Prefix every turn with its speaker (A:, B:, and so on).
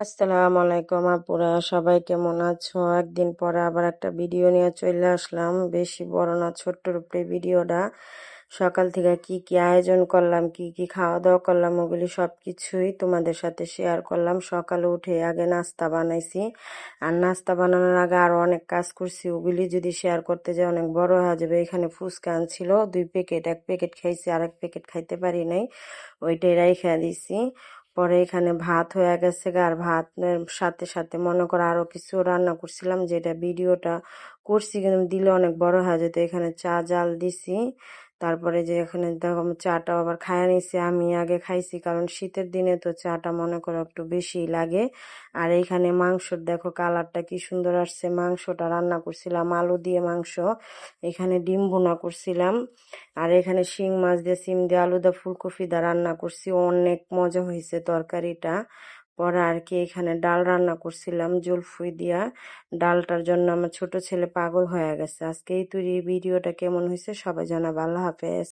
A: আসসালামু আলাইকুম আপুরা, সবাই কেমন আছো? একদিন পরে আবার একটা ভিডিও নিয়ে চলে আসলাম। বেশি বড় না, ছোট্টর উপরে ভিডিওটা। সকাল থেকে কি কি আয়োজন করলাম, কি কি খাওয়া দাওয়া করলাম, ওগুলি সবকিছুই তোমাদের সাথে শেয়ার করলাম। সকালে উঠে আগে নাস্তা বানাইছি, আর নাস্তা বানানোর আগে আরো অনেক কাজ করছি। ওগুলি যদি শেয়ার করতে যাই অনেক বড় হয়ে যাবে। এখানে ফুচকা আনছিল 2 প্যাকেট, 1 প্যাকেট খাইছি, আর 1 প্যাকেট খাইতে পারি নাই, ওইটাই রাইখা দিছি। পরে এখানে ভাত হয়ে গেছে গা, আর ভাতের সাথে সাথে মনে করো আরো কিছু রান্না করছিলাম, যেটা ভিডিওটা করছি কিন্তু দিলে অনেক বড় হয়ে যেত। এখানে চা জাল দিছি, তারপরে যে এখানে দেখো চাটা আবার খাইয়া নিছি। আমি আগে খাইছি কারণ শীতের দিনে তো চাটা মনে করো একটু বেশি লাগে। আর এইখানে মাংসর দেখো কালারটা কি সুন্দর আসছে। মাংসটা রান্না করছিলাম আলু দিয়ে মাংস, এখানে ডিম ভুনা করছিলাম, আর এখানে শিং মাছ দিয়ে সিম দিয়ে আলু দিয়ে ফুলকপি দিয়ে রান্না করছি। অনেক মজা হয়েছে তরকারিটা। পরে আর কি এখানে ডাল রান্না করছিলাম জলফুই দিয়া। ডালটার জন্য আমার ছোট ছেলে পাগল হয়ে গেছে। আজকে এই তৈরি ভিডিওটা কেমন হয়েছে সবাই জানাবে। আল্লাহ হাফেজ।